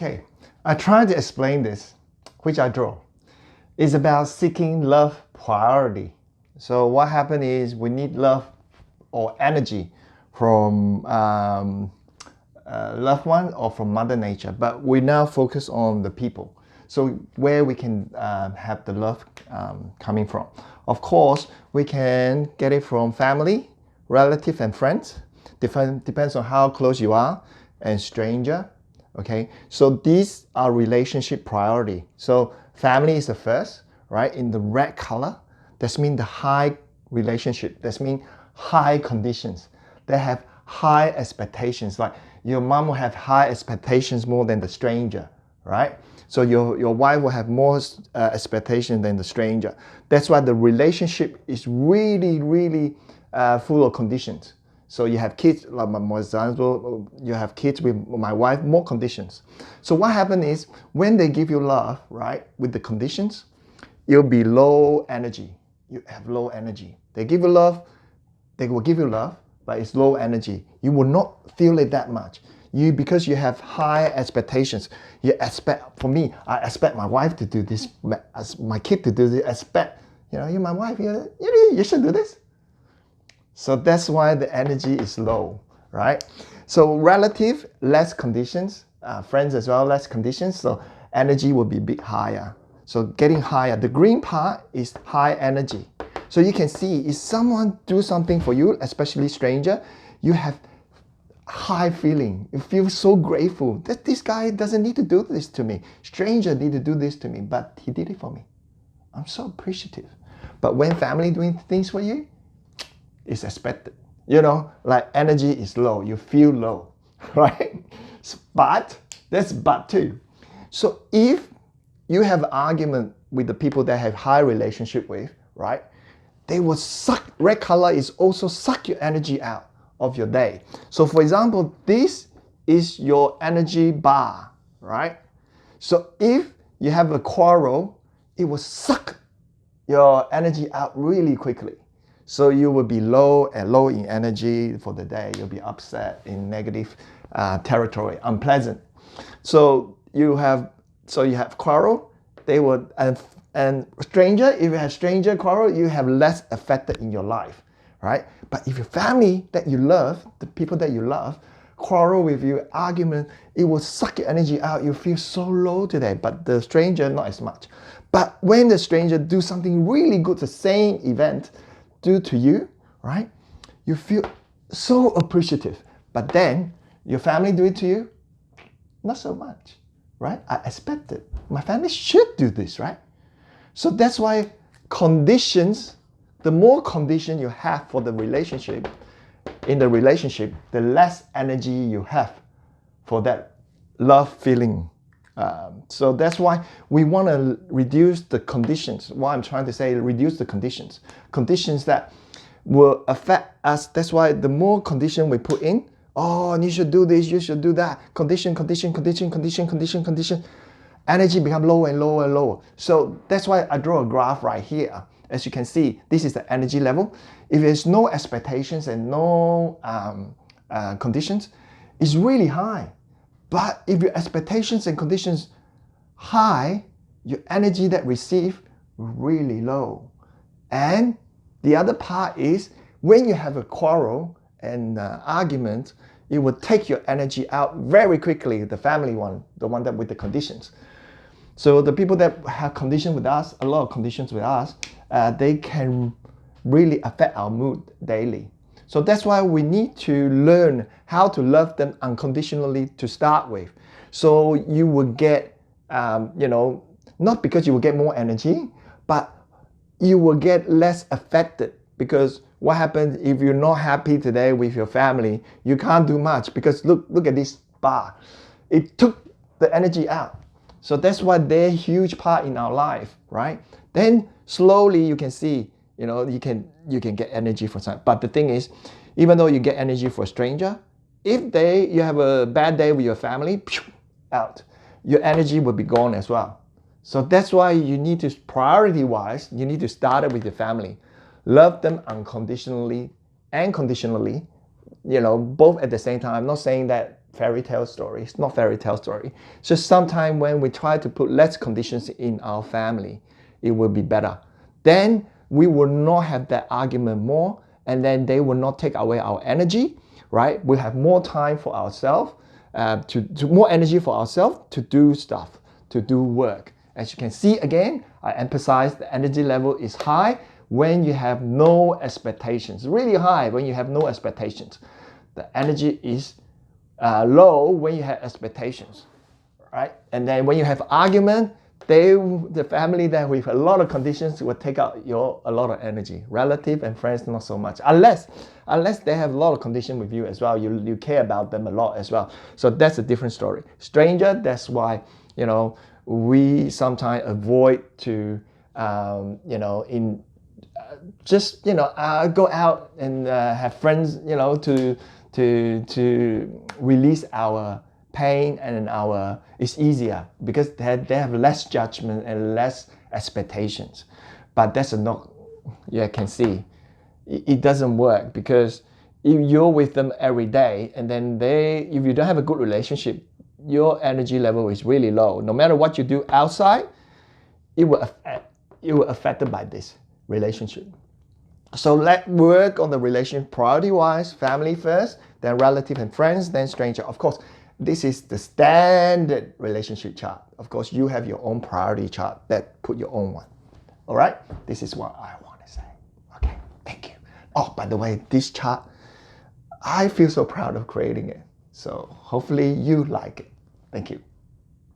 Okay, I try to explain this, which I draw. It's about seeking love priority. So what happened is we need love or energy from loved one or from Mother Nature, but we now focus on the people. So where we can have the love coming from. Of course, we can get it from family, relative, and friends. Depends on how close you are, and stranger. Okay, so these are relationship priority. So family is the first, right? In the red color, that means the high relationship. That means high conditions. They have high expectations. Like your mom will have high expectations more than the stranger, right? So your wife will have more expectation than the stranger. That's why the relationship is really full of conditions. So you have kids, like my example, you have kids with my wife, more conditions. So what happens is when they give you love, right, with the conditions, you'll be low energy. You have low energy. They give you love, they will give you love, but it's low energy. You will not feel it that much. Because you have high expectations. You expect, for me, I expect my wife to do this, my kid to do this, expect, you're my wife, you should do this. So that's why the energy is low, right? So relative, less conditions, friends as well, less conditions, so energy will be a bit higher. So getting higher, the green part is high energy. So you can see, if someone do something for you, especially stranger, you have high feeling. You feel so grateful that this guy doesn't need to do this to me. Stranger need to do this to me, but he did it for me. I'm so appreciative. But when family doing things for you, it's expected. Like energy is low, you feel low, right? But that's but too. So if you have an argument with the people that have high relationship with, right? They will suck, red color is also suck your energy out of your day. So for example, this is your energy bar, right? So if you have a quarrel, it will suck your energy out really quickly. So you will be low in energy for the day. You'll be upset in negative territory, unpleasant. So you have quarrel. They would and stranger. If you have stranger quarrel, you have less affected in your life, right? But if your family that you love, the people that you love, quarrel with you, argument, it will suck your energy out. You feel so low today. But the stranger, not as much. But when the stranger do something really good, the same event do to you, right? You feel so appreciative. But then your family do it to you, not so much, right? I expect it. My family should do this, right? So that's why conditions, the more condition you have for the relationship, in the relationship, the less energy you have for that love feeling. So that's why we want to reduce the conditions. What I'm trying to say, reduce the conditions. Conditions that will affect us. That's why the more condition we put in, you should do this, you should do that. Condition. Energy become lower and lower and lower. So that's why I draw a graph right here. As you can see, this is the energy level. If there's no expectations and no conditions, it's really high. But if your expectations and conditions high, your energy that receive really low. And the other part is when you have a quarrel and argument, it will take your energy out very quickly, the family one, the one that with the conditions. So the people that have conditions with us, a lot of conditions with us, they can really affect our mood daily. So that's why we need to learn how to love them unconditionally to start with. So you will get, not because you will get more energy, but you will get less affected. Because what happens if you're not happy today with your family, you can't do much because look at this bar. It took the energy out. So that's why they're a huge part in our life, right? Then slowly you can see, you can get energy from some. But the thing is, even though you get energy for a stranger, if you have a bad day with your family, out, your energy will be gone as well. So that's why you need to, priority-wise, you need to start it with your family. Love them unconditionally and conditionally, both at the same time. I'm not saying that fairy tale story. It's not fairy tale story. It's just sometimes when we try to put less conditions in our family, it will be better. Then we will not have that argument more, and then they will not take away our energy, right? We have more time for ourselves, to more energy for ourselves to do stuff, to do work. As you can see again, I emphasize the energy level is high when you have no expectations. Really high when you have no expectations. The energy is low when you have expectations, right? And then when you have argument, the family that with a lot of conditions will take out a lot of energy. Relative and friends not so much, unless they have a lot of conditions with you as well. You care about them a lot as well. So that's a different story. Stranger, that's why we sometimes avoid to go out and have friends, to release our pain, and it's easier because they have less judgment and less expectations. But that's not, you can see it doesn't work, because if you're with them every day and then if you don't have a good relationship, your energy level is really low. No matter what you do outside, it will affected by this relationship. So let's work on the relationship priority-wise. Family first, then relative and friends, then stranger. Of course, this is the standard relationship chart. Of course, you have your own priority chart that put your own one. All right? This is what I want to say. Okay, thank you. Oh, by the way, this chart, I feel so proud of creating it. So hopefully you like it. Thank you.